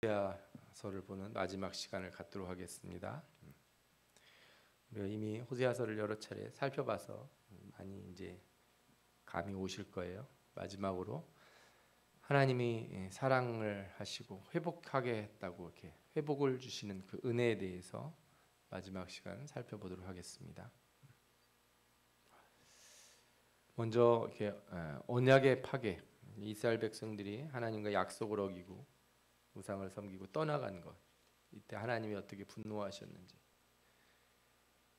호세아서를 보는 마지막 시간을 갖도록 하겠습니다. 우리가 이미 호세아서를 여러 차례 살펴봐서 많이 이제 감이 오실 거예요. 마지막으로 하나님이 사랑을 하시고 회복하게 했다고 이렇게 회복을 주시는 그 은혜에 대해서 마지막 시간 살펴보도록 하겠습니다. 먼저 이렇게 언약의 파괴, 이스라엘 백성들이 하나님과 약속을 어기고 우상을 섬기고 떠나간 것, 이때 하나님이 어떻게 분노하셨는지,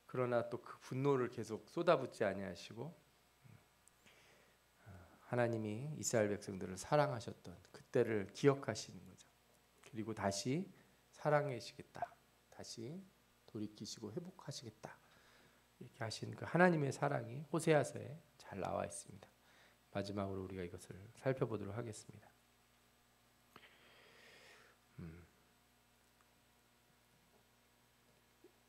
그러나 또 그 분노를 계속 쏟아붓지 아니하시고 하나님이 이스라엘 백성들을 사랑하셨던 그때를 기억하시는 거죠. 그리고 다시 사랑하시겠다, 다시 돌이키시고 회복하시겠다, 이렇게 하신 그 하나님의 사랑이 호세아서에 잘 나와 있습니다. 마지막으로 우리가 이것을 살펴보도록 하겠습니다.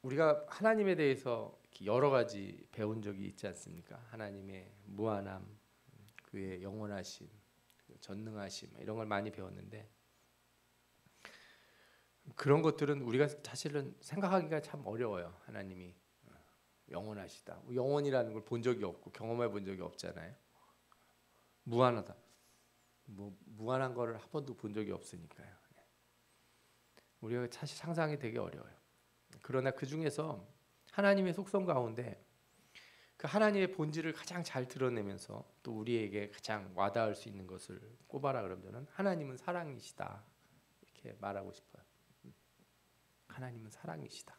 우리가 하나님에 대해서 여러 가지 배운 적이 있지 않습니까? 하나님의 무한함, 그의 영원하심, 전능하심, 이런 걸 많이 배웠는데, 그런 것들은 우리가 사실은 생각하기가 참 어려워요. 하나님이 영원하시다, 영원이라는 걸 본 적이 없고 경험해 본 적이 없잖아요. 무한하다, 무한한 거를 한 번도 본 적이 없으니까요. 우리가 사실 상상이 되게 어려워요. 그러나 그 중에서 하나님의 속성 가운데 그 하나님의 본질을 가장 잘 드러내면서 또 우리에게 가장 와닿을 수 있는 것을 꼽아라 그러면 저는 하나님은 사랑이시다, 이렇게 말하고 싶어요. 하나님은 사랑이시다.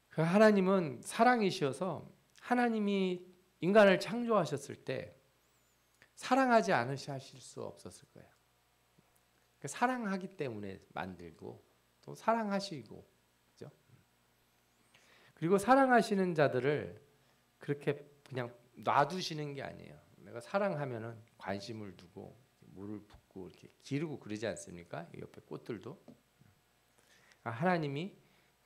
그 하나님은 사랑이셔서 하나님이 인간을 창조하셨을 때 사랑하지 않으실 수 없었을 거예요. 사랑하기 때문에 만들고 또 사랑하시고, 그죠? 그리고 사랑하시는 자들을 그렇게 그냥 놔두시는 게 아니에요. 내가 사랑하면은 관심을 두고 물을 붓고 이렇게 기르고 그러지 않습니까? 옆에 꽃들도. 하나님이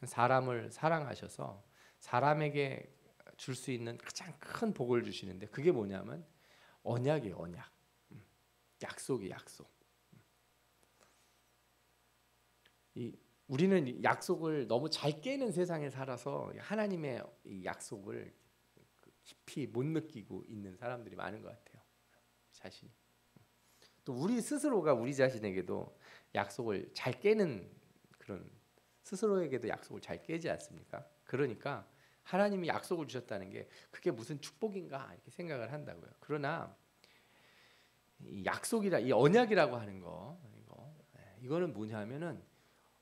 사람을 사랑하셔서 사람에게 줄 수 있는 가장 큰 복을 주시는데, 그게 뭐냐면 언약이에요. 언약. 약속이 약속. 우리는 약속을 너무 잘 깨는 세상에 살아서 하나님의 이 약속을 깊이 못 느끼고 있는 사람들이 많은 것 같아요. 자신이. 또 우리 스스로가 우리 자신에게도 약속을 잘 깨는, 그런 스스로에게도 약속을 잘 깨지 않습니까? 그러니까 하나님이 약속을 주셨다는 게 그게 무슨 축복인가 이렇게 생각을 한다고요. 그러나 이 약속이라, 이 언약이라고 하는 거, 이거는 뭐냐면은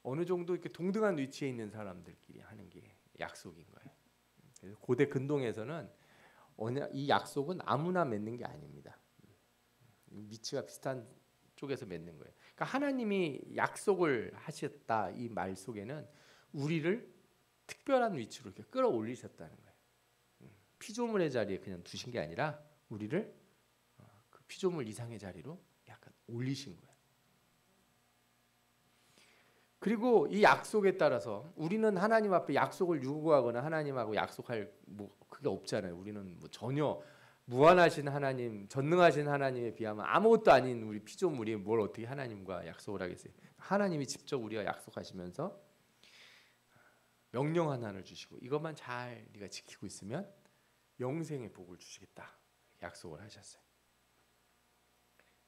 어느 정도 이렇게 동등한 위치에 있는 사람들끼리 하는 게 약속인 거예요. 그래서 고대 근동에서는 이 약속은 아무나 맺는 게 아닙니다. 위치가 비슷한 쪽에서 맺는 거예요. 그러니까 하나님이 약속을 하셨다, 이 말 속에는 우리를 특별한 위치로 이렇게 끌어올리셨다는 거예요. 피조물의 자리에 그냥 두신 게 아니라 우리를 그 피조물 이상의 자리로 약간 올리신 거예요. 그리고 이 약속에 따라서 우리는 하나님 앞에 약속을 요구하거나 하나님하고 약속할 그게 없잖아요. 우리는 전혀 무한하신 하나님, 전능하신 하나님에 비하면 아무것도 아닌 우리 피조물이 뭘 어떻게 하나님과 약속을 하겠어요. 하나님이 직접 우리가 약속하시면서 명령 하나를 주시고 이것만 잘 네가 지키고 있으면 영생의 복을 주시겠다, 약속을 하셨어요.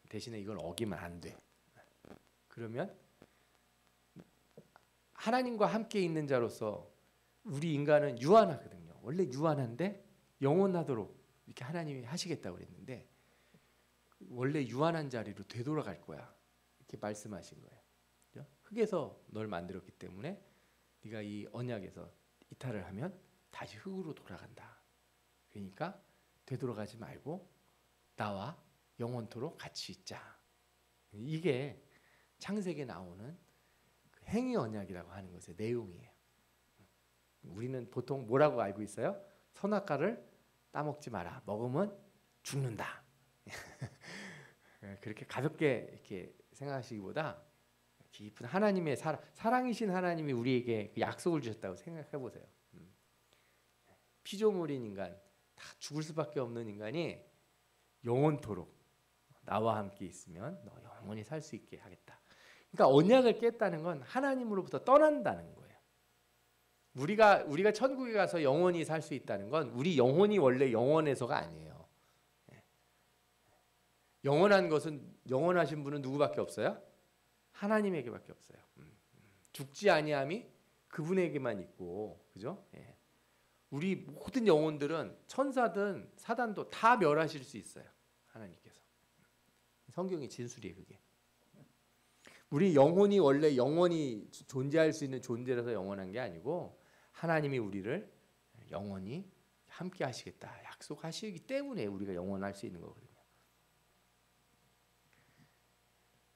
대신에 이걸 어기면 안 돼. 그러면 하나님과 함께 있는 자로서 우리 인간은 유한하거든요. 원래 유한한데 영원하도록 이렇게 하나님이 하시겠다고 그랬는데 원래 유한한 자리로 되돌아갈 거야, 이렇게 말씀하신 거예요. 흙에서 널 만들었기 때문에 네가 이 언약에서 이탈을 하면 다시 흙으로 돌아간다. 그러니까 되돌아가지 말고 나와 영원토록 같이 있자. 이게 창세기에 나오는 행위 언약이라고 하는 것의 내용이에요. 우리는 보통 뭐라고 알고 있어요? 선악과를 따먹지 마라. 먹으면 죽는다. 그렇게 가볍게 이렇게 생각하시기보다 깊은 하나님의 사랑이신 하나님이 우리에게 약속을 주셨다고 생각해 보세요. 피조물인 인간, 다 죽을 수밖에 없는 인간이 영원토록 나와 함께 있으면 너 영원히 살 수 있게 하겠다. 그러니까 언약을 깼다는 건 하나님으로부터 떠난다는 거예요. 우리가 천국에 가서 영원히 살 수 있다는 건 우리 영혼이 원래 영원해서가 아니에요. 영원한 것은 영원하신 분은 누구밖에 없어요? 하나님에게밖에 없어요. 죽지 아니함이 그분에게만 있고, 그죠? 예. 우리 모든 영혼들은 천사든 사단도 다 멸하실 수 있어요. 하나님께서. 성경의 진술이에요, 그게. 우리 영혼이 원래 영원히 존재할 수 있는 존재라서 영원한 게 아니고 하나님이 우리를 영원히 함께 하시겠다 약속하시기 때문에 우리가 영원할 수 있는 거거든요.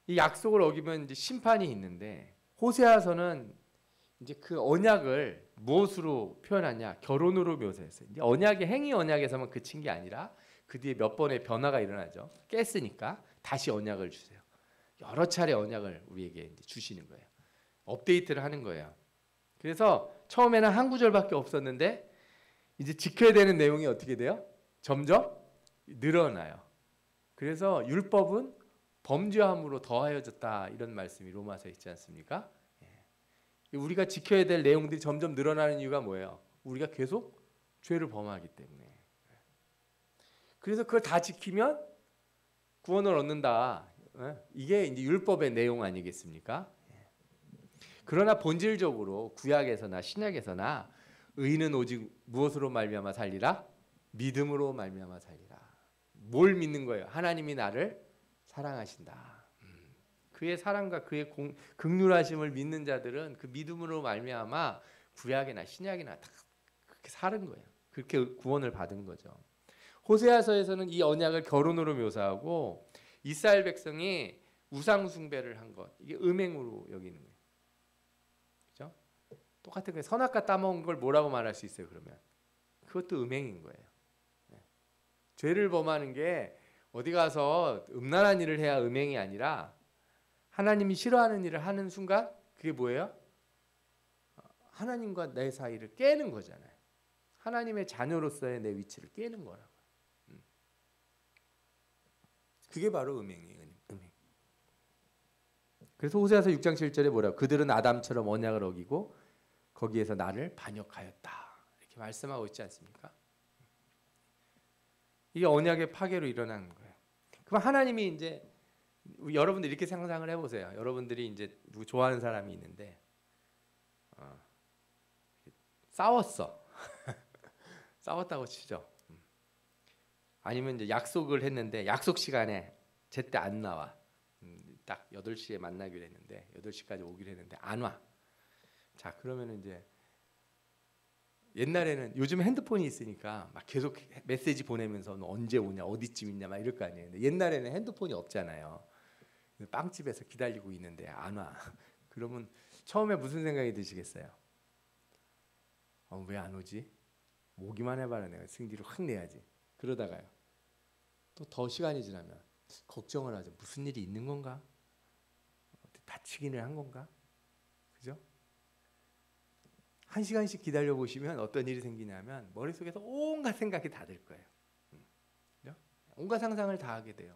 이 약속을 어기면 이제 심판이 있는데 호세아서는 이제 그 언약을 무엇으로 표현하냐? 결혼으로 묘사했어요. 이제 언약의 행위 언약에서만 그친 게 아니라 그 뒤에 몇 번의 변화가 일어나죠. 깼으니까 다시 언약을 주세요. 여러 차례 언약을 우리에게 이제 주시는 거예요. 업데이트를 하는 거예요. 그래서 처음에는 한 구절밖에 없었는데 이제 지켜야 되는 내용이 어떻게 돼요? 점점 늘어나요. 그래서 율법은 범죄함으로 더하여졌다 이런 말씀이 로마서에 있지 않습니까? 우리가 지켜야 될 내용들이 점점 늘어나는 이유가 뭐예요? 우리가 계속 죄를 범하기 때문에. 그래서 그걸 다 지키면 구원을 얻는다. 이게 이제 율법의 내용 아니겠습니까? 그러나 본질적으로 구약에서나 신약에서나 의인은 오직 무엇으로 말미암아 살리라? 믿음으로 말미암아 살리라. 뭘 믿는 거예요? 하나님이 나를 사랑하신다. 그의 사랑과 그의 긍휼하심을 믿는 자들은 그 믿음으로 말미암아 구약이나 신약이나 다 그렇게 사는 거예요. 그렇게 구원을 받은 거죠. 호세아서에서는 이 언약을 결혼으로 묘사하고 이스라엘 백성이 우상 숭배를 한 것, 이게 음행으로 여기는 거예요. 그렇죠? 똑같은 거예요. 선악과 따먹은 걸 뭐라고 말할 수 있어요? 그러면 그것도 음행인 거예요. 네. 죄를 범하는 게 어디 가서 음란한 일을 해야 음행이 아니라 하나님이 싫어하는 일을 하는 순간 그게 뭐예요? 하나님과 내 사이를 깨는 거잖아요. 하나님의 자녀로서의 내 위치를 깨는 거라고요. 그게 바로 음행이에요. 음행. 그래서 호세아서 6장 7절에 뭐라고? 그들은 아담처럼 언약을 어기고 거기에서 나를 반역하였다. 이렇게 말씀하고 있지 않습니까? 이게 언약의 파괴로 일어나는 거예요. 그럼 하나님이 이제 여러분들 이렇게 상상을 해보세요. 여러분들이 이제 누구 좋아하는 사람이 있는데 싸웠어. 싸웠다고 치죠. 아니면 이제 약속을 했는데 약속 시간에 제때 안 나와. 딱 8시에 만나기로 했는데 8시까지 오기로 했는데 안 와. 자, 그러면 이제 옛날에는 요즘 핸드폰이 있으니까 막 계속 메시지 보내면서 너 언제 오냐, 어디쯤 있냐 막 이럴 거 아니에요. 근데 옛날에는 핸드폰이 없잖아요. 빵집에서 기다리고 있는데 안 와. 그러면 처음에 무슨 생각이 드시겠어요? 왜 안 오지? 오기만 해봐라. 내가 승질을 확 내야지. 그러다가요. 또 더 시간이 지나면 걱정을 하죠. 무슨 일이 있는 건가? 다치기는 한 건가? 그죠? 1시간씩 기다려 보시면 어떤 일이 생기냐면 머릿속에서 온갖 생각이 다 들 거예요. 그죠? 온갖 상상을 다 하게 돼요.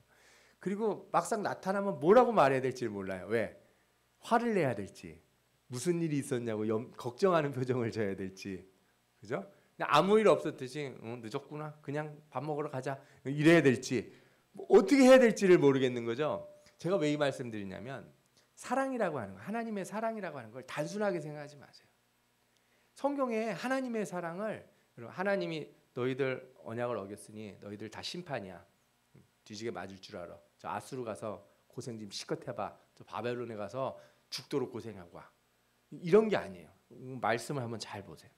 그리고 막상 나타나면 뭐라고 말해야 될지 몰라요. 왜? 화를 내야 될지, 무슨 일이 있었냐고 걱정하는 표정을 져야 될지, 그죠? 아무 일 없었듯이 늦었구나, 그냥 밥 먹으러 가자 이래야 될지, 뭐 어떻게 해야 될지를 모르겠는 거죠. 제가 왜 이 말씀드리냐면 사랑이라고 하는 거, 하나님의 사랑이라고 하는 걸 단순하게 생각하지 마세요. 성경에 하나님의 사랑을, 하나님이 너희들 언약을 어겼으니 너희들 다 심판이야, 뒤지게 맞을 줄 알아, 저 아수르 가서 고생 좀 실컷 해봐, 저 바벨론에 가서 죽도록 고생하고 와, 이런 게 아니에요. 말씀을 한번 잘 보세요.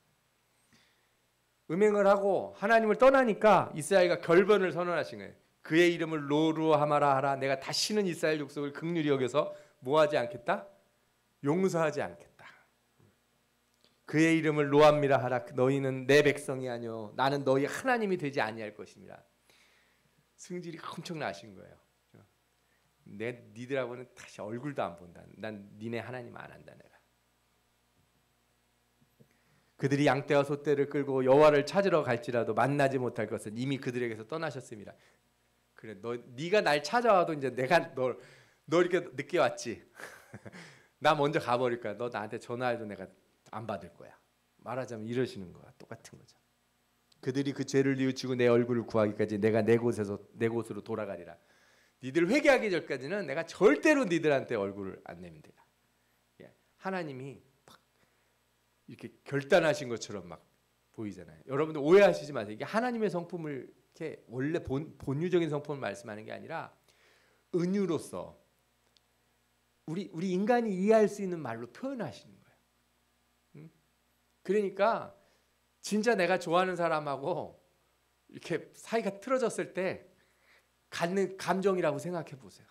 음행을 하고 하나님을 떠나니까 이스라엘과 결번을 선언하신 거예요. 그의 이름을 로루하마라 하라. 내가 다시는 이스라엘 족속을 긍휼히 여겨서 뭐하지 않겠다? 용서하지 않겠다. 그의 이름을 로암미라 하라. 너희는 내 백성이 아니요 나는 너희 하나님이 되지 아니할 것입니다. 승질이 엄청 나신 거예요. 니들하고는 다시 얼굴도 안 본다. 난 니네 하나님 안 한다 내가. 그들이 양떼와 소떼를 끌고 여호와를 찾으러 갈지라도 만나지 못할 것은 이미 그들에게서 떠나셨습니다. 그래, 네가 날 찾아와도 이제 내가 너 이렇게 늦게 왔지? 나 먼저 가버릴 거야. 너 나한테 전화해도 내가 안 받을 거야. 말하자면 이러시는 거야. 똑같은 거죠. 그들이 그 죄를 뉘우치고 내 얼굴을 구하기까지 내가 내 곳으로 돌아가리라. 니들 회개하기 전까지는 내가 절대로 니들한테 얼굴을 안 내민다. 하나님이 막 이렇게 결단하신 것처럼 막 보이잖아요. 여러분들 오해하시지 마세요. 이게 하나님의 성품을 이렇게 원래 본유적인 성품을 말씀하는 게 아니라 은유로서 우리 인간이 이해할 수 있는 말로 표현하시는 거예요. 그러니까 진짜 내가 좋아하는 사람하고 이렇게 사이가 틀어졌을 때 갖는 감정이라고 생각해 보세요.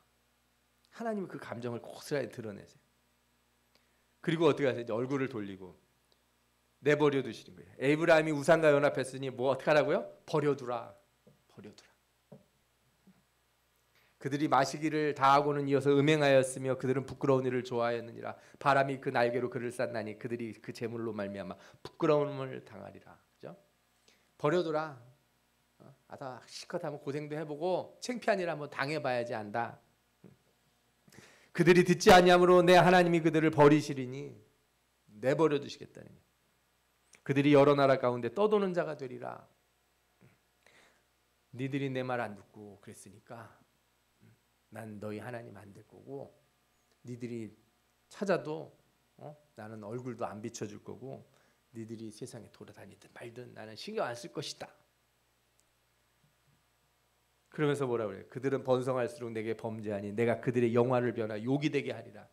하나님은 그 감정을 고스란히 드러내세요. 그리고 어떻게 하세요? 이제 얼굴을 돌리고 내버려 두시는 거예요. 에이브라임이 우상과 연합했으니 뭐 어떻게 하라고요? 버려두라. 버려두라. 그들이 마시기를 다하고는 이어서 음행하였으며 그들은 부끄러운 일을 좋아하였느니라. 바람이 그 날개로 그를 쌌나니 그들이 그 재물로 말미암아 부끄러움을 당하리라. 그죠? 버려둬라. 아다 실컷하면 고생도 해보고 창피한 일 한번 당해봐야지 안다. 그들이 듣지 아니함으로 내 하나님이 그들을 버리시리니 내버려 두시겠다는 거예요. 그들이 여러 나라 가운데 떠도는 자가 되리라. 니들이 내 말 안 듣고 그랬으니까 난 너희 하나님 안 될 거고 니들이 찾아도 나는 얼굴도 안 비춰줄 거고 니들이 세상에 돌아다니든 말든 나는 신경 안 쓸 것이다. 그러면서 뭐라 그래요? 그들은 번성할수록 내게 범죄하니 내가 그들의 영화를 변화 욕이 되게 하리라.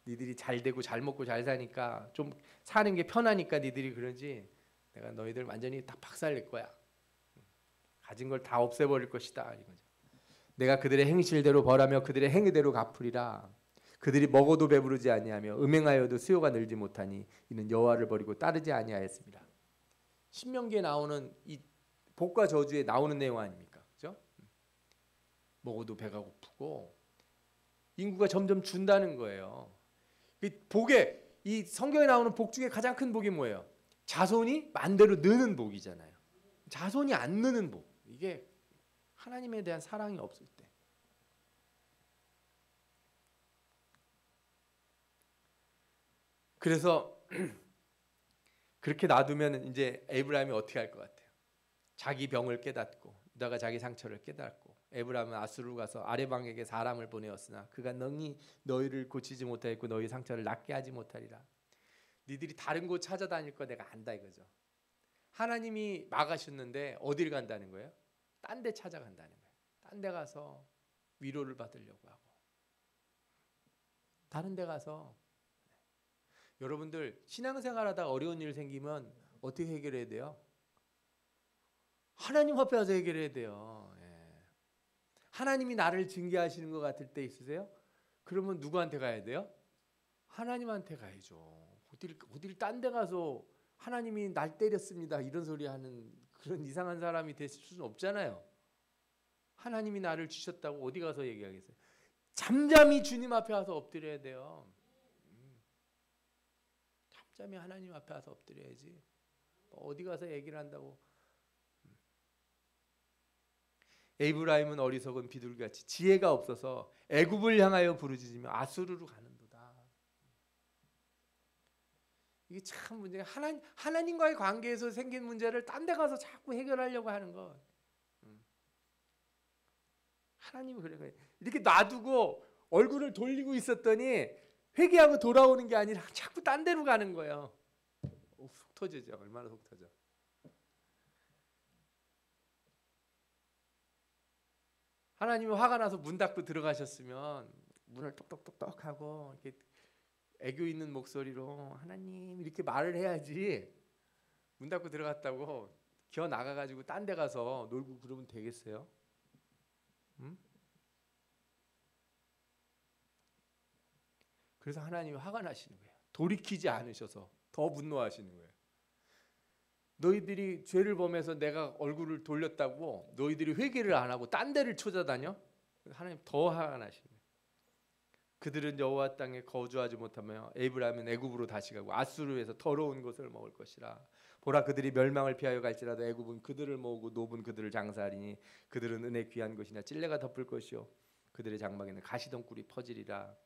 니들이 잘 되고 잘 먹고 잘 사니까 좀 사는 게 편하니까 니들이 그러지 내가 너희들 완전히 다 박살낼 거야. 가진 걸 다 없애버릴 것이다. 이거죠. 내가 그들의 행실대로 벌하며 그들의 행위대로 갚으리라. 그들이 먹어도 배부르지 아니하며 음행하여도 수요가 늘지 못하니 이는 여호와를 버리고 따르지 아니하였습니다. 신명기에 나오는 이 복과 저주에 나오는 내용 아닙니까? 그렇죠? 먹어도 배가 고프고 인구가 점점 준다는 거예요. 복에 이 성경에 나오는 복 중에 가장 큰 복이 뭐예요? 자손이 만대로 느는 복이잖아요. 자손이 안 느는 복. 이게 하나님에 대한 사랑이 없을 때. 그래서 그렇게 놔두면 이제 에브라임이 어떻게 할 것 같아요? 자기 병을 깨닫고 유다가 자기 상처를 깨닫고 에브라임은 아수르로 가서 아레방에게 사람을 보내었으나 그가 능히 너희를 고치지 못하였고 너희 상처를 낫게 하지 못하리라. 니들이 다른 곳 찾아다닐 거 내가 안다 이거죠. 하나님이 막으셨는데 어딜 간다는 거예요? 딴 데 찾아간다는 거예요. 딴 데 가서 위로를 받으려고 하고 다른 데 가서 여러분들 신앙생활하다가 어려운 일 생기면 어떻게 해결해야 돼요? 하나님 앞에 가서 해결해야 돼요. 하나님이 나를 징계하시는 것 같을 때 있으세요? 그러면 누구한테 가야 돼요? 하나님한테 가야죠. 어딜 딴 데 가서 하나님이 날 때렸습니다 이런 소리 하는 그런 이상한 사람이 되실 수는 없잖아요. 하나님이 나를 주셨다고 어디 가서 얘기하겠어요? 잠잠히 주님 앞에 와서 엎드려야 돼요. 잠잠히 하나님 앞에 와서 엎드려야지. 어디 가서 얘기를 한다고. 에브라임은 어리석은 비둘기같이 지혜가 없어서 애굽을 향하여 부르짖으며 아수르로 가는도다. 이게 참 문제가 하나님과의 관계에서 생긴 문제를 딴 데 가서 자꾸 해결하려고 하는 것. 하나님은 그래요. 이렇게 놔두고 얼굴을 돌리고 있었더니 회개하고 돌아오는 게 아니라 자꾸 딴 데로 가는 거예요. 속 터지죠. 얼마나 속 터져. 하나님이 화가 나서 문 닫고 들어가셨으면 문을 똑똑똑똑 하고 이렇게 애교 있는 목소리로 하나님 이렇게 말을 해야지. 문 닫고 들어갔다고 기어 나가가지고 딴 데 가서 놀고 그러면 되겠어요? 응? 그래서 하나님이 화가 나시는 거예요. 돌이키지 않으셔서 더 분노하시는 거예요. 너희들이 죄를 범해서 내가 얼굴을 돌렸다고 너희들이 회개를 안 하고 딴 데를 찾아다녀? 하나님 더 화가 나시는 거예요. 그들은 여호와 땅에 거주하지 못하며 에브라임은 애굽으로 다시 가고 아수르에서 더러운 것을 먹을 것이라. 보라 그들이 멸망을 피하여 갈지라도 애굽은 그들을 모으고 노분 그들을 장사하리니 그들은 은혜 귀한 것이나 찔레가 덮을 것이요 그들의 장막에는 가시덩굴이 퍼지리라.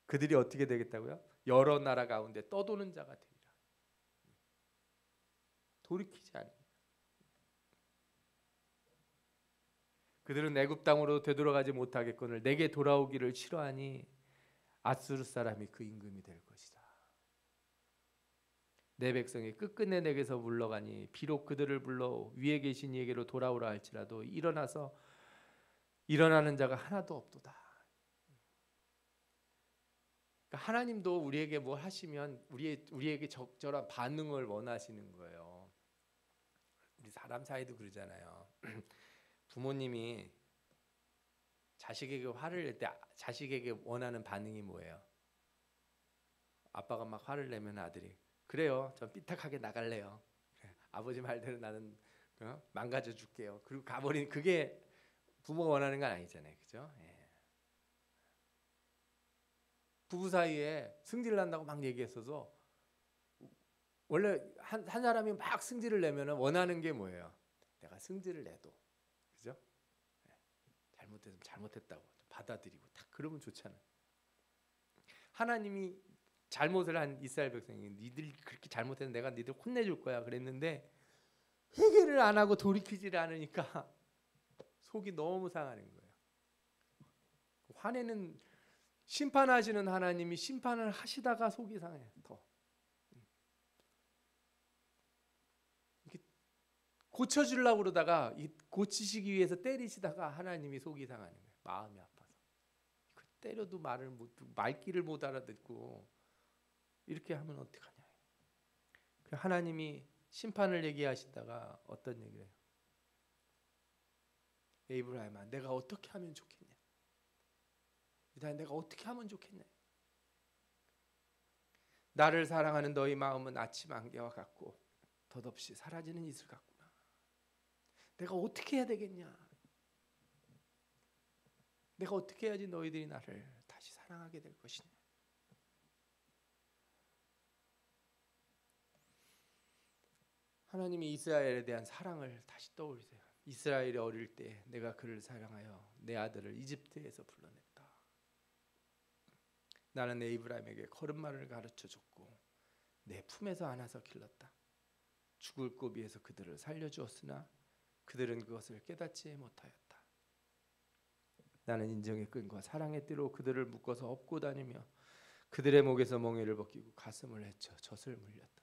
그들이 어떻게 되겠다고요? 여러 나라 가운데 떠도는 자가 되리라. 돌이키지 않으면. 그들은 애굽 땅으로 되돌아가지 못하겠거늘 내게 돌아오기를 싫어하니 아수르 사람이 그 임금이 될 것이다. 내 백성이 끝끝내 내게서 물러가니 비록 그들을 불러 위에 계신 이에게로 돌아오라 할지라도 일어나서 일어나는 자가 하나도 없도다. 그러니까 하나님도 우리에게 뭘 하시면 우리에게 적절한 반응을 원하시는 거예요. 우리 사람 사이도 그러잖아요. 부모님이 자식에게 화를 낼 때 자식에게 원하는 반응이 뭐예요? 아빠가 막 화를 내면 아들이 그래요. 전 삐딱하게 나갈래요. 그래, 아버지 말대로 나는 망가져 줄게요. 그리고 가버린 그게 부모가 원하는 건 아니잖아요. 그죠? 예. 부부 사이에 승질 난다고 막 얘기했어서 원래 한 사람이 막 승질을 내면 원하는 게 뭐예요? 내가 승질을 내도 그죠? 잘못했으면 잘못했다고 받아들이고 딱 그러면 좋잖아요. 하나님이 잘못을 한 이스라엘 백성이 니들 그렇게 잘못해서 내가 니들 혼내줄 거야 그랬는데 회개를 안 하고 돌이키지를 않으니까 속이 너무 상하는 거예요. 화내는 심판하시는 하나님이 심판을 하시다가 속이 상해요. 더 고쳐주려고 그러다가 고치시기 위해서 때리시다가 하나님이 속이 상하는 거예요. 마음이 아파서 때려도 말귀를 못 알아듣고 이렇게 하면 어떡하냐. 하나님이 심판을 얘기하시다가 어떤 얘기를 해요? 에이브라임아 내가 어떻게 하면 좋겠냐. 유다야 내가 어떻게 하면 좋겠냐. 나를 사랑하는 너희 마음은 아침 안개와 같고 덧없이 사라지는 이슬 같구나. 내가 어떻게 해야 되겠냐. 내가 어떻게 해야지 너희들이 나를 다시 사랑하게 될 것이냐. 하나님이 이스라엘에 대한 사랑을 다시 떠올리세요. 이스라엘이 어릴 때 내가 그를 사랑하여 내 아들을 이집트에서 불러냈다. 나는 에이브라임에게 걸음마를 가르쳐줬고 내 품에서 안아서 길렀다. 죽을 고비에서 그들을 살려주었으나 그들은 그것을 깨닫지 못하였다. 나는 인정의 끈과 사랑의 띠로 그들을 묶어서 업고 다니며 그들의 목에서 멍에를 벗기고 가슴을 헤쳐 젖을 물렸다.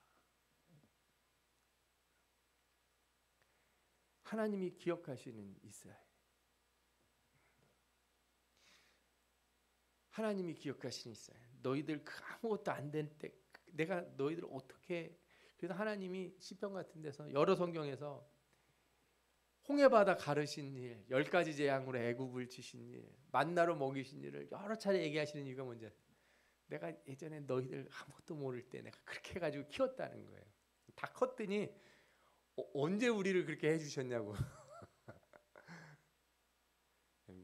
하나님이 기억하시는 이스라엘. 하나님이 기억하시는 이스라엘. 너희들 아무것도 안 된 때 내가 너희들 어떻게. 그래서 하나님이 시편 같은 데서 여러 성경에서 홍해바다 가르신 일, 10가지 재앙으로 애굽을 치신 일, 만나로 먹이신 일을 여러 차례 얘기하시는 이유가 뭔지 알아요? 내가 예전에 너희들 아무것도 모를 때 내가 그렇게 해가지고 키웠다는 거예요. 다 컸더니 언제 우리를 그렇게 해주셨냐고.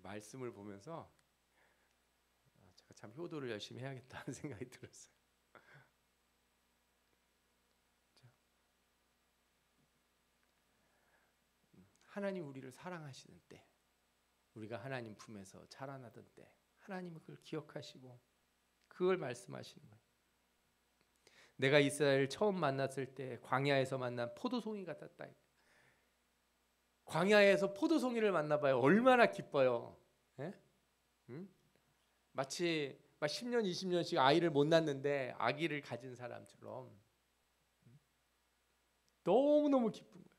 말씀을 보면서 제가 참 효도를 열심히 해야겠다는 생각이 들었어요. 하나님 우리를 사랑하시는 때, 우리가 하나님 품에서 자라나던 때 하나님은 그걸 기억하시고 그걸 말씀하시는 거예요. 내가 이스라엘을 처음 만났을 때 광야에서 만난 포도송이 같았다. 광야에서 포도송이를 만나봐요. 얼마나 기뻐요. 예? 응? 마치 10년 20년씩 아이를 못 낳는데 아기를 가진 사람처럼 너무너무 기쁜 거예요.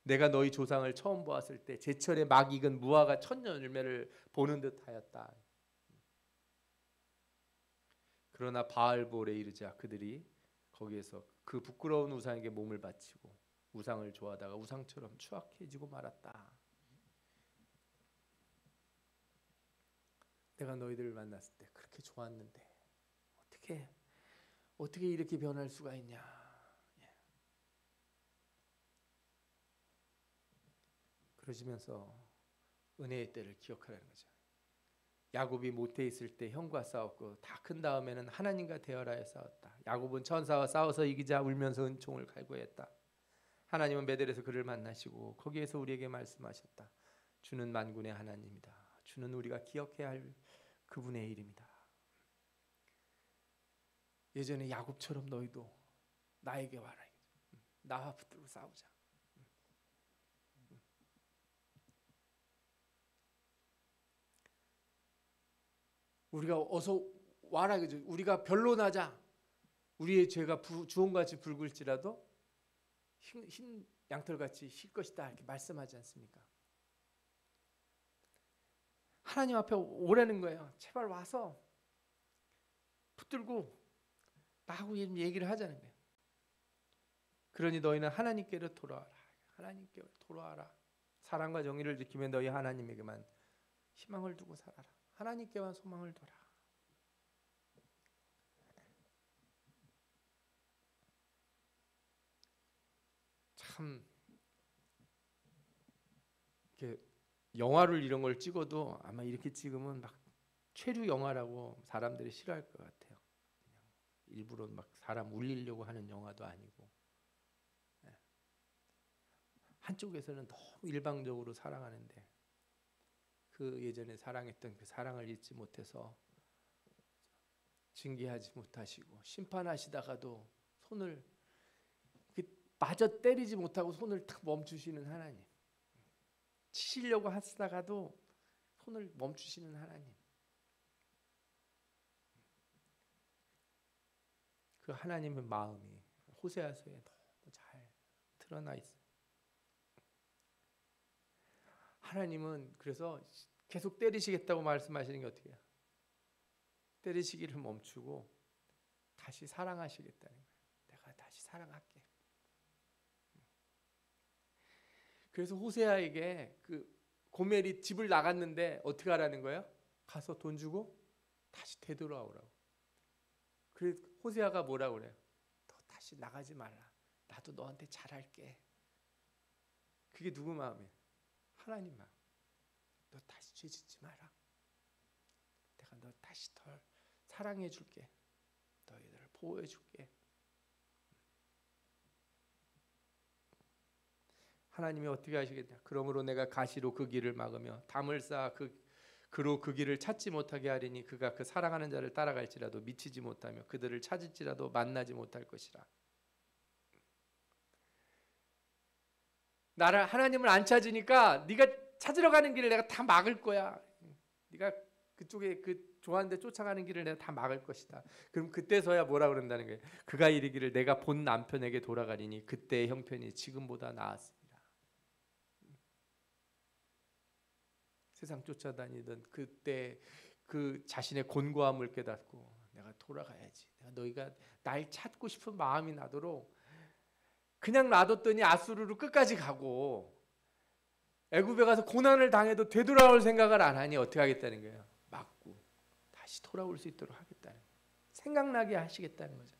내가 너희 조상을 처음 보았을 때 제철에 막 익은 무화과 천년 열매를 보는 듯하였다. 그러나 바알볼에 이르자 그들이 거기에서 그 부끄러운 우상에게 몸을 바치고 우상을 좋아하다가 우상처럼 추악해지고 말았다. 내가 너희들을 만났을 때 그렇게 좋았는데 어떻게 이렇게 변할 수가 있냐. 그러시면서 은혜의 때를 기억하라는 거죠. 야곱이 모태에 있을 때 형과 싸웠고 다 큰 다음에는 하나님과 대열하여 싸웠다. 야곱은 천사와 싸워서 이기자 울면서 은총을 갈구했다. 하나님은 베델에서 그를 만나시고 거기에서 우리에게 말씀하셨다. 주는 만군의 하나님이다. 주는 우리가 기억해야 할 그분의 일입니다. 예전에 야곱처럼 너희도 나에게 와라. 나와 붙들고 싸우자. 우리가 어서 와라. 우리가 변론하자. 우리의 죄가 주홍같이 붉을지라도 흰 양털같이 힐 것이다. 이렇게 말씀하지 않습니까? 하나님 앞에 오라는 거예요. 제발 와서 붙들고 나하고 얘기를 하자는 거예요. 그러니 너희는 하나님께로 돌아와라. 하나님께로 돌아와라. 사랑과 정의를 지키며 너희 하나님에게만 희망을 두고 살아라. 하나님께만 소망을 둬라. 참 이렇게 영화를 이런 걸 찍어도 아마 이렇게 찍으면 막 최류 영화라고 사람들이 싫어할 것 같아요. 그냥 일부러 막 사람 울리려고 하는 영화도 아니고, 한쪽에서는 너무 일방적으로 사랑하는데 그 예전에 사랑했던 그 사랑을 잊지 못해서 징계하지 못하시고 심판하시다가도 손을 마저 때리지 못하고 손을 탁 멈추시는 하나님, 치시려고 하시다가도 손을 멈추시는 하나님, 그 하나님의 마음이 호세아서에 너무 잘 드러나 있어요. 하나님은 그래서 계속 때리시겠다고 말씀하시는 게 어떻게 해요? 때리시기를 멈추고 다시 사랑하시겠다는 거예요. 내가 다시 사랑할게. 그래서 호세아에게 그 고멜이 집을 나갔는데 어떻게 하라는 거예요? 가서 돈 주고 다시 되돌아오라고. 그래서 호세아가 뭐라고 그래요? 너 다시 나가지 말라. 나도 너한테 잘할게. 그게 누구 마음이에요? 하나님 마음. 너 다시 죄 짓지 마라. 내가 너 다시 덜 사랑해 줄게. 너희들을 보호해 줄게. 하나님이 어떻게 하시겠냐? 그러므로 내가 가시로 그 길을 막으며 담을 쌓아 그로 그 길을 찾지 못하게 하리니 그가 그 사랑하는 자를 따라갈지라도 미치지 못하며 그들을 찾을지라도 만나지 못할 것이라. 나를 하나님을 안 찾으니까 네가 찾으러 가는 길을 내가 다 막을 거야. 네가 그쪽에 그 좋아하는 데 쫓아가는 길을 내가 다 막을 것이다. 그럼 그때서야 뭐라 그런다는 거예요? 그가 이르기를 내가 본 남편에게 돌아가리니 그때의 형편이 지금보다 나았습니다. 세상 쫓아다니던 그때 그 자신의 곤고함을 깨닫고 내가 돌아가야지. 내가 너희가 날 찾고 싶은 마음이 나도록 그냥 놔뒀더니 아수르로 끝까지 가고 애굽에 가서 고난을 당해도 되돌아올 생각을 안 하니 어떻게 하겠다는 거예요? 막고 다시 돌아올 수 있도록 하겠다는 거예요. 생각나게 하시겠다는 거죠.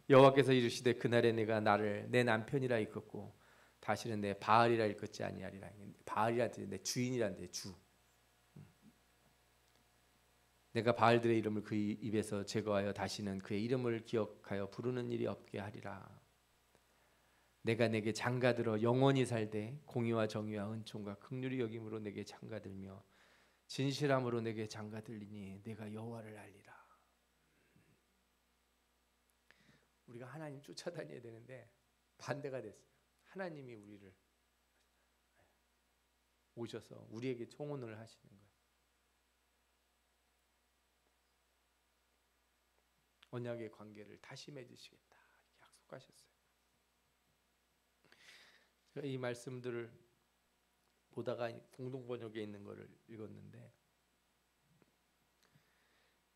여호와께서 이르시되 그날에 내가 나를 내 남편이라 일컫고 다시는 내 바알이라 일컫지 아니하리라. 바알이란 뜻이 내 주인이란 뜻, 주. 내가 바알들의 이름을 그 입에서 제거하여 다시는 그의 이름을 기억하여 부르는 일이 없게 하리라. 내가 내게 장가들어 영원히 살되 공의와 정의와 은총과 긍휼히 여김으로 내게 장가들며 진실함으로 내게 장가들리니 내가 여호와를 알리라. 우리가 하나님 쫓아다녀야 되는데 반대가 됐어요. 하나님이 우리를 오셔서 우리에게 청혼을 하시는 거예요. 언약의 관계를 다시 맺으시겠다 이렇게 약속하셨어요. 제가 이 말씀들을 보다가 공동번역에 있는 거를 읽었는데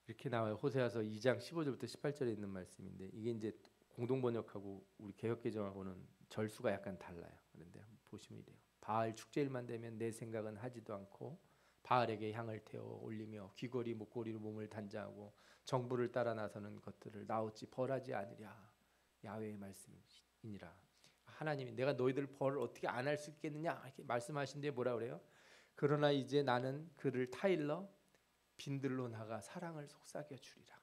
이렇게 나와요. 호세아서 2장 15절부터 18절에 있는 말씀인데 이게 이제 공동번역하고 우리 개역개정하고는 절수가 약간 달라요. 그런데 한번 보시면 이래요. 바알 축제일만 되면 내 생각은 하지도 않고 바알에게 향을 태워 올리며 귀걸이 목걸이로 몸을 단장하고 정부를 따라 나서는 것들을 나 어찌 벌하지 않으랴. 야훼의 말씀이니라. 하나님이 내가 너희들 벌을 어떻게 안 할 수 있겠느냐 이렇게 말씀하신데 뭐라 그래요? 그러나 이제 나는 그를 타일러 빈들로 나가 사랑을 속삭여 주리라.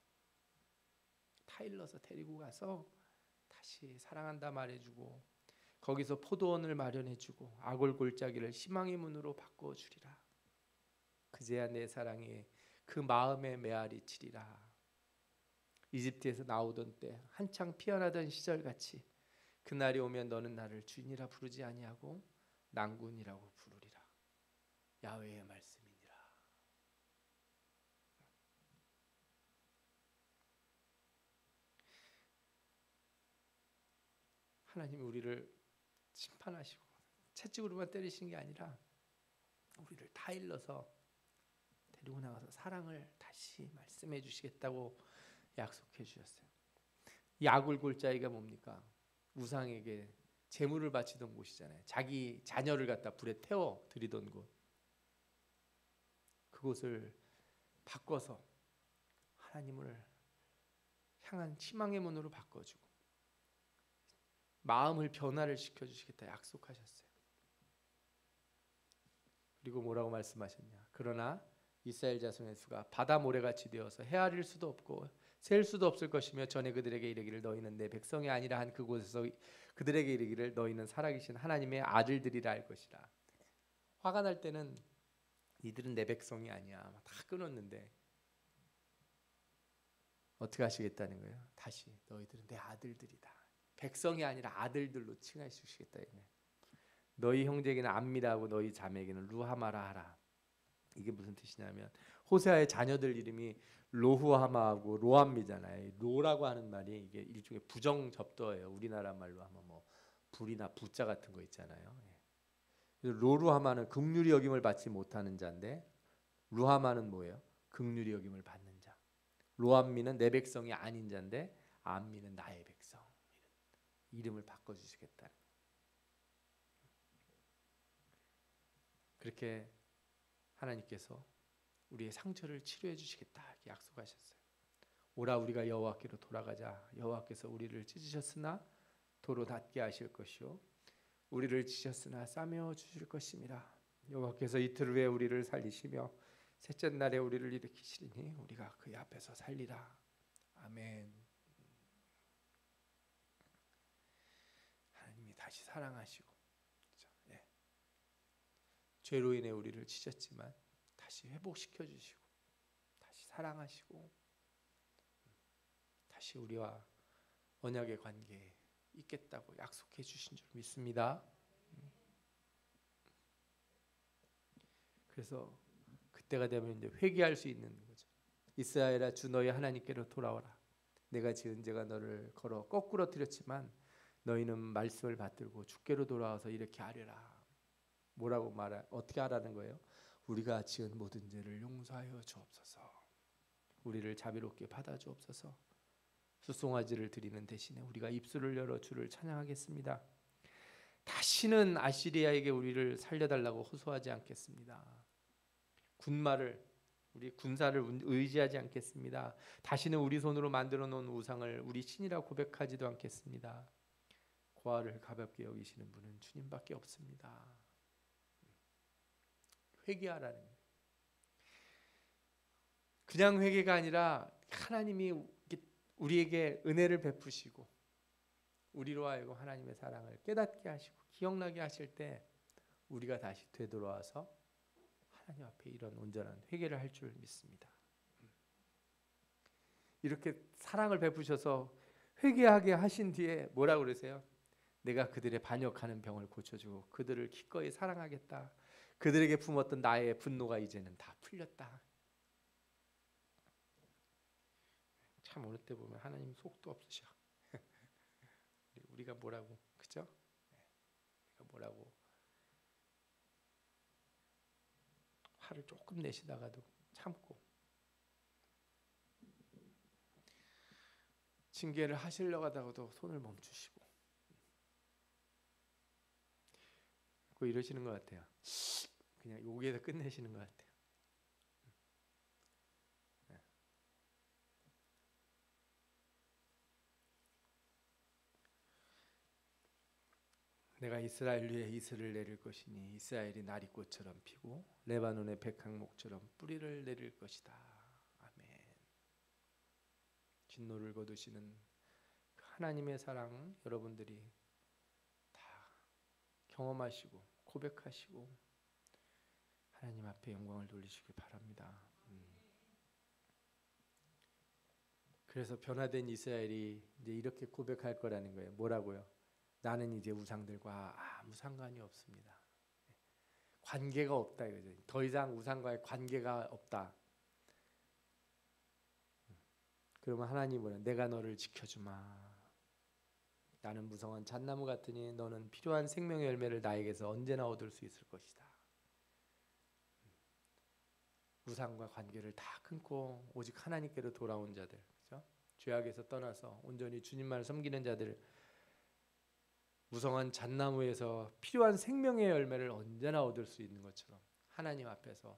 타일러서 데리고 가서 다시 사랑한다 말해주고 거기서 포도원을 마련해주고 아골 골짜기를 희망의 문으로 바꿔주리라. 그제야 내 사랑이 그 마음에 메아리 치리라. 이집트에서 나오던 때 한창 피어나던 시절같이 그날이 오면 너는 나를 주인이라 부르지 아니하고 낭군이라고 부르리라. 야훼의 말씀이니라. 하나님이 우리를 심판하시고 채찍으로만 때리시는 게 아니라 우리를 타일러서 데리고 나가서 사랑을 다시 말씀해 주시겠다고 약속해 주셨어요. 이 아굴 골짜기가 뭡니까? 우상에게 제물을 바치던 곳이잖아요. 자기 자녀를 갖다 불에 태워 드리던 곳. 그곳을 바꿔서 하나님을 향한 희망의 문으로 바꿔주고 마음을 변화를 시켜주시겠다 약속하셨어요. 그리고 뭐라고 말씀하셨냐? 그러나 이스라엘 자손의 수가 바다 모래같이 되어서 헤아릴 수도 없고 셀 수도 없을 것이며 전에 그들에게 이르기를 너희는 내 백성이 아니라 한 그곳에서 그들에게 이르기를 너희는 살아계신 하나님의 아들들이라 할 것이라. 화가 날 때는 이들은 내 백성이 아니야 다 끊었는데 어떻게 하시겠다는 거예요? 다시 너희들은 내 아들들이다. 백성이 아니라 아들들로 칭하여 주시겠다. 너희 형제에게는 암미라고 너희 자매에게는 루하마라 하라. 이게 무슨 뜻이냐면 호세아의 자녀들 이름이 로후하마하고 로암미잖아요. 로라고 하는 말이 이게 일종의 부정 접도예요. 우리나라 말로 하면 뭐 불이나 부자 같은 거 있잖아요. 그래서 로루하마는 긍휼히 여김을 받지 못하는 자인데 루하마는 뭐예요? 긍휼히 여김을 받는 자. 로암미는 내 백성이 아닌 자인데 암미는 나의 백성. 이름을 바꿔주시겠다. 그렇게 하나님께서 우리의 상처를 치료해 주시겠다 이렇게 약속하셨어요. 오라 우리가 여호와께로 돌아가자. 여호와께서 우리를 찢으셨으나 도로 닿게 하실 것이요 우리를 찢으셨으나 싸매어 주실 것임이라. 여호와께서 이틀 후에 우리를 살리시며 셋째 날에 우리를 일으키시리니 우리가 그의 앞에서 살리라. 아멘. 하나님이 다시 사랑하시고 죄로 인해 우리를 찢었지만 다시 회복시켜 주시고 다시 사랑하시고 다시 우리와 언약의 관계에 있겠다고 약속해 주신 줄 믿습니다. 그래서 그때가 되면 이제 회개할 수 있는 거죠. 이스라엘아 주 너희 하나님께로 돌아오라. 내가 지은 죄가 너를 걸어 거꾸로 들였지만 너희는 말씀을 받들고 주께로 돌아와서 이렇게 하려라. 뭐라고 어떻게 하라는 거예요? 우리가 지은 모든 죄를 용서하여 주옵소서. 우리를 자비롭게 받아 주옵소서. 수송아지를 드리는 대신에 우리가 입술을 열어 주를 찬양하겠습니다. 다시는 아시리아에게 우리를 살려달라고 호소하지 않겠습니다. 우리 군사를 의지하지 않겠습니다. 다시는 우리 손으로 만들어 놓은 우상을 우리 신이라 고백하지도 않겠습니다. 고아를 가볍게 여기시는 분은 주님밖에 없습니다. 회개하라는 거예요. 그냥 회개가 아니라 하나님이 우리에게 은혜를 베푸시고 우리로 하여금 하나님의 사랑을 깨닫게 하시고 기억나게 하실 때 우리가 다시 되돌아와서 하나님 앞에 이런 온전한 회개를 할 줄 믿습니다. 이렇게 사랑을 베푸셔서 회개하게 하신 뒤에 뭐라고 그러세요? 내가 그들의 반역하는 병을 고쳐주고 그들을 기꺼이 사랑하겠다. 그들에게 품었던 나의 분노가 이제는 다 풀렸다. 참 어느 때 보면 하나님 속도 없으셔. 우리가 뭐라고 그죠? 우리가 뭐라고 화를 조금 내시다가도 참고 징계를 하시려고 하다가도 손을 멈추시고 그 이러시는 것 같아요. 그냥 여기에서 끝내시는 것 같아요. 내가 이스라엘 위에 이슬을 내릴 것이니 이스라엘이 나리꽃처럼 피고 레바논의 백향목처럼 뿌리를 내릴 것이다. 아멘. 진노를 거두시는 하나님의 사랑 여러분들이 다 경험하시고 고백하시고 하나님 앞에 영광을 돌리시길 바랍니다. 그래서 변화된 이스라엘이 이제 이렇게 고백할 거라는 거예요. 뭐라고요? 나는 이제 우상들과 아무 상관이 없습니다. 관계가 없다 이거죠. 더 이상 우상과의 관계가 없다. 그러면 하나님은 내가 너를 지켜주마. 나는 무성한 잣나무 같으니 너는 필요한 생명의 열매를 나에게서 언제나 얻을 수 있을 것이다. 우상과 관계를 다 끊고 오직 하나님께로 돌아온 자들, 그렇죠? 죄악에서 떠나서 온전히 주님만을 섬기는 자들, 무성한 잣나무에서 필요한 생명의 열매를 언제나 얻을 수 있는 것처럼 하나님 앞에서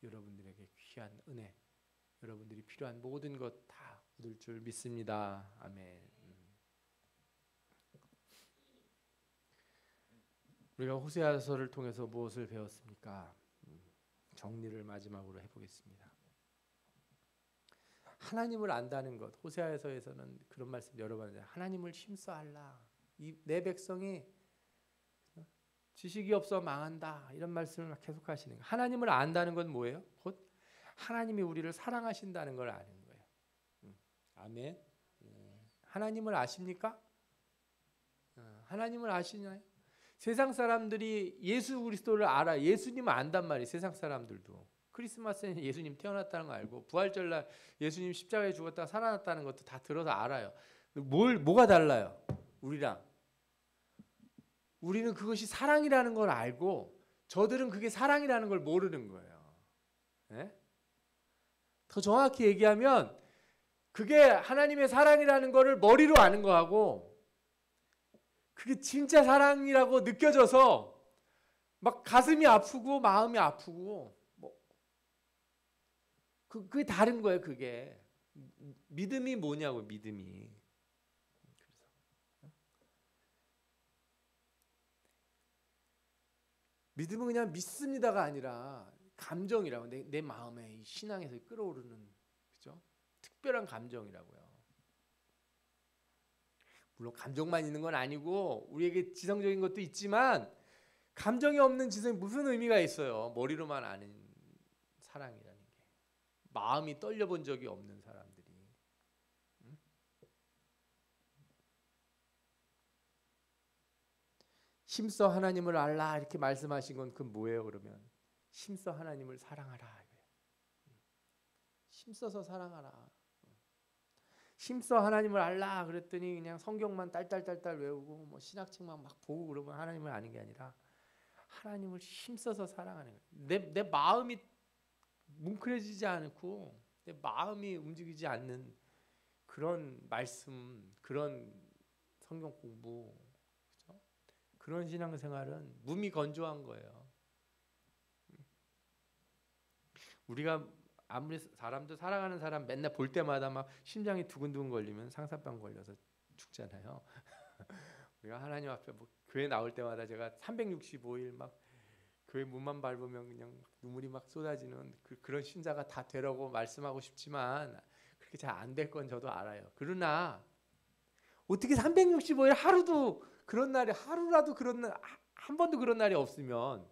여러분들에게 귀한 은혜, 여러분들이 필요한 모든 것 다 얻을 줄 믿습니다. 아멘. 우리가 호세아서를 통해서 무엇을 배웠습니까? 정리를 마지막으로 해보겠습니다. 하나님을 안다는 것, 호세아서에서는 그런 말씀 여러 번 하잖아요. 하나님을 힘써하라. 내 백성이 지식이 없어 망한다. 이런 말씀을 계속 하시는 거예요. 하나님을 안다는 건 뭐예요? 곧 하나님이 우리를 사랑하신다는 걸 아는 거예요. 아멘. 하나님을 아십니까? 하나님을 아시나요? 세상 사람들이 예수 그리스도를 알아. 예수님을 안단 말이에요. 세상 사람들도. 크리스마스에는 예수님 태어났다는 거 알고 부활절날 예수님 십자가에 죽었다가 살아났다는 것도 다 들어서 알아요. 뭐가 달라요? 우리랑. 우리는 그것이 사랑이라는 걸 알고 저들은 그게 사랑이라는 걸 모르는 거예요. 네? 더 정확히 얘기하면 그게 하나님의 사랑이라는 거를 머리로 아는 거하고 그게 진짜 사랑이라고 느껴져서 막 가슴이 아프고 마음이 아프고 뭐 그게 다른 거예요. 그게 믿음이 뭐냐고 믿음이. 그래서 믿음은 그냥 믿습니다가 아니라 감정이라고 내 마음에 신앙에서 끌어오르는 그죠? 특별한 감정이라고요. 물론 감정만 있는 건 아니고 우리에게 지성적인 것도 있지만 감정이 없는 지성이 무슨 의미가 있어요? 머리로만 아는 사랑이라는 게. 마음이 떨려본 적이 없는 사람들이. 힘써 하나님을 알라 이렇게 말씀하신 건 그 뭐예요? 그러면 힘써 하나님을 사랑하라 이거예요. 힘써서 사랑하라. 힘써 하나님을 알라 그랬더니 그냥 성경만 딸딸딸딸 외우고 뭐 신학책만 막 보고 그러면 하나님을 아는 게 아니라 하나님을 힘써서 사랑하는 거예요. 내 마음이 뭉클해지지 않고 내 마음이 움직이지 않는 그런 말씀, 그런 성경 공부, 그렇죠? 그런 신앙생활은 몸이 건조한 거예요. 우리가 아무리 사람도 사랑하는 사람 맨날 볼 때마다 막 심장이 두근두근 걸리면 상사병 걸려서 죽잖아요. 우리가 하나님 앞에 뭐 교회 나올 때마다 제가 365일 막 교회 문만 밟으면 그냥 눈물이 막 쏟아지는 그런 신자가 다 되라고 말씀하고 싶지만 그렇게 잘 안 될 건 저도 알아요. 그러나 어떻게 365일 하루도 그런 날이 하루라도 그런 날 한 번도 그런 날이 없으면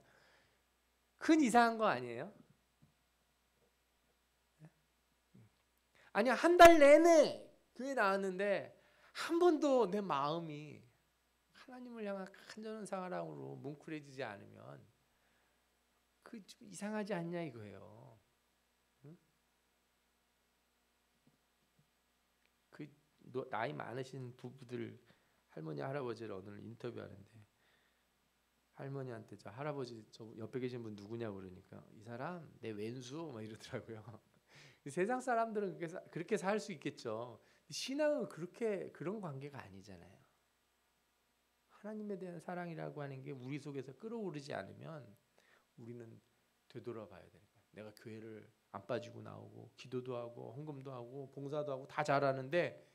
큰 이상한 거 아니에요? 아니야 한 달 내내 교회 나왔는데 한 번도 내 마음이 하나님을 향한 간절한 사랑으로 뭉클해지지 않으면 그 좀 이상하지 않냐 이거예요. 응? 그 나이 많으신 부부들 할머니 할아버지를 오늘 인터뷰하는데 할머니한테 저 할아버지 저 옆에 계신 분 누구냐고 그러니까 이 사람 내 왼수 막 이러더라고요. 세상 사람들은 그렇게 살 수 있겠죠. 신앙은 그런 관계가 아니잖아요. 하나님에 대한 사랑이라고 하는 게 우리 속에서 끌어오르지 않으면 우리는 되돌아봐야 되는 거예요. 내가 교회를 안 빠지고 나오고 기도도 하고 헌금도 하고 봉사도 하고 다 잘하는데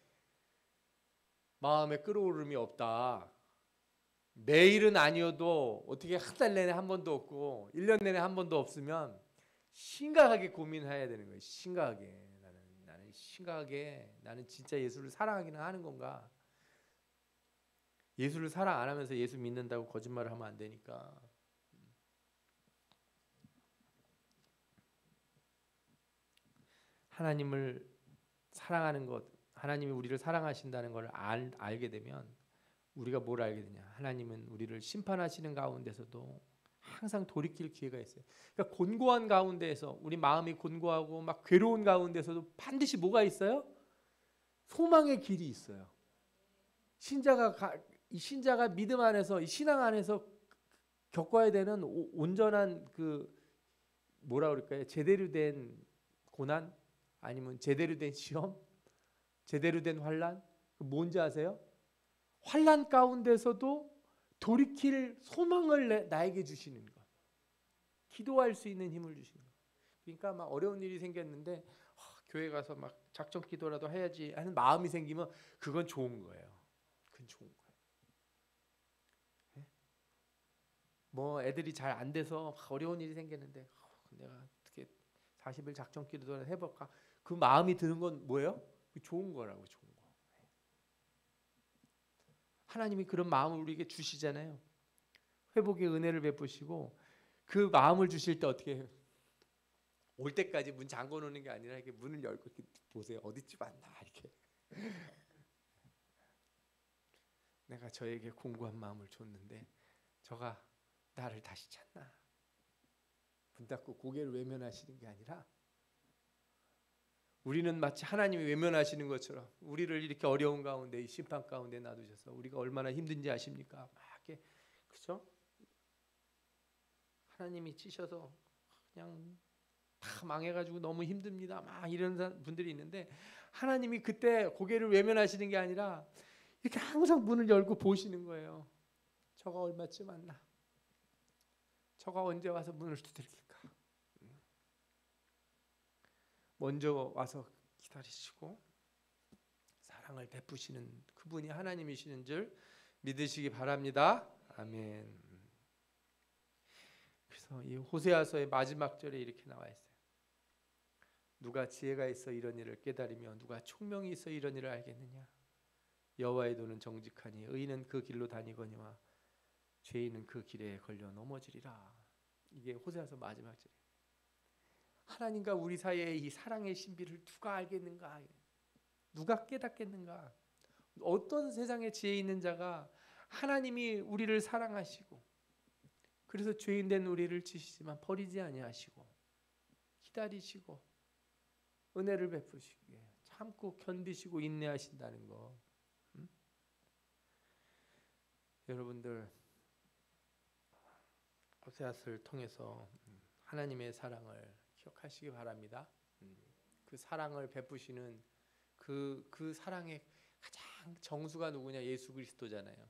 마음에 끌어오름이 없다. 매일은 아니어도 어떻게 한 달 내내 한 번도 없고 1년 내내 한 번도 없으면 심각하게 고민해야 되는 거예요. 심각하게 나는 심각하게 나는 진짜 예수를 사랑하기는 하는 건가? 예수를 사랑 안 하면서 예수 믿는다고 거짓말을 하면 안 되니까. 하나님을 사랑하는 것, 하나님이 우리를 사랑하신다는 걸 알게 되면 우리가 뭘 알게 되냐? 하나님은 우리를 심판하시는 가운데서도 항상 돌이킬 기회가 있어요. 그러니까 곤고한 가운데에서 우리 마음이 곤고하고 막 괴로운 가운데서도 반드시 뭐가 있어요? 소망의 길이 있어요. 신자가 믿음 안에서, 이 신앙 안에서 겪어야 되는 온전한 그 뭐라 그럴까요? 제대로 된 고난, 아니면 제대로 된 시험, 제대로 된 환난. 뭔지 아세요? 환난 가운데서도 돌이킬 소망을 나에게 주시는 것, 기도할 수 있는 힘을 주시는 것. 그러니까 막 어려운 일이 생겼는데 교회 가서 막 작정 기도라도 해야지 하는 마음이 생기면 그건 좋은 거예요. 그건 좋은 거예요. 뭐 애들이 잘 안 돼서 어려운 일이 생겼는데 내가 어떻게 40일 작정 기도를 해볼까? 그 마음이 드는 건 뭐예요? 좋은 거라고, 좋은 거. 하나님이 그런 마음을 우리에게 주시잖아요. 회복의 은혜를 베푸시고 그 마음을 주실 때 어떻게 해요? 올 때까지 문 잠궈 놓는 게 아니라 이렇게 문을 열고 이렇게 보세요. 어디쯤 왔나 이렇게. 내가 저에게 공고한 마음을 줬는데 저가 나를 다시 찾나? 문 닫고 고개를 외면하시는 게 아니라 우리는 마치 하나님이 외면하시는 것처럼 우리를 이렇게 어려운 가운데, 이 심판 가운데 놔두셔서 우리가 얼마나 힘든지 아십니까? 막 이렇게, 그렇죠? 하나님이 치셔서 그냥 다 망해가지고 너무 힘듭니다. 막 이런 분들이 있는데 하나님이 그때 고개를 외면하시는 게 아니라 이렇게 항상 문을 열고 보시는 거예요. 저가 얼마쯤 왔나? 저가 언제 와서 문을 두들길까? 먼저 와서 기다리시고 사랑을 베푸시는 그분이 하나님이시는 줄 믿으시기 바랍니다. 아멘. 그래서 이 호세아서의 마지막 절에 이렇게 나와 있어요. 누가 지혜가 있어 이런 일을 깨달으며 누가 총명이 있어 이런 일을 알겠느냐? 여호와의 도는 정직하니 의인은 그 길로 다니거니와 죄인은 그 길에 걸려 넘어지리라. 이게 호세아서 마지막 절이에요. 하나님과 우리 사이의 이 사랑의 신비를 누가 알겠는가? 누가 깨닫겠는가? 어떤 세상에 지혜 있는 자가 하나님이 우리를 사랑하시고 그래서 죄인된 우리를 치시지만 버리지 아니하시고 기다리시고 은혜를 베푸시기에 참고 견디시고 인내하신다는 거. 여러분들 호세아서를 통해서 하나님의 사랑을 기억하시기 바랍니다. 그 사랑을 베푸시는 그 사랑의 가장 정수가 누구냐? 예수 그리스도잖아요.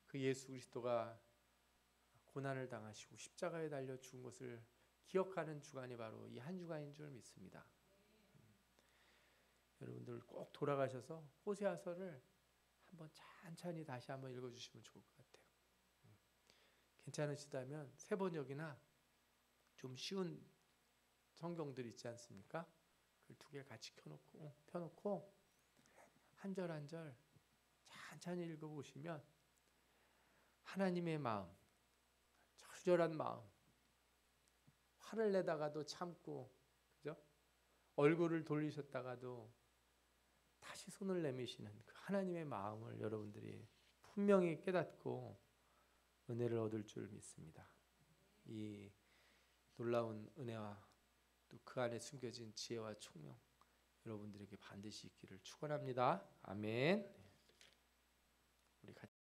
그 예수 그리스도가 고난을 당하시고 십자가에 달려 죽은 것을 기억하는 주간이 바로 이 한 주간인 줄 믿습니다. 여러분들 꼭 돌아가셔서 호세아서를 한번 천천히 다시 한번 읽어주시면 좋을 것 같아요. 괜찮으시다면 세 번역이나 좀 쉬운 성경들 있지 않습니까? 그 두 개 같이 펴놓고 한 절 한 절 천천히 읽어보시면 하나님의 마음, 절절한 마음, 화를 내다가도 참고, 그죠? 얼굴을 돌리셨다가도 다시 손을 내미시는 그 하나님의 마음을 여러분들이 분명히 깨닫고 은혜를 얻을 줄 믿습니다. 이 놀라운 은혜와 또 그 안에 숨겨진 지혜와 총명 여러분들에게 반드시 있기를 축원합니다. 아멘. 우리 같이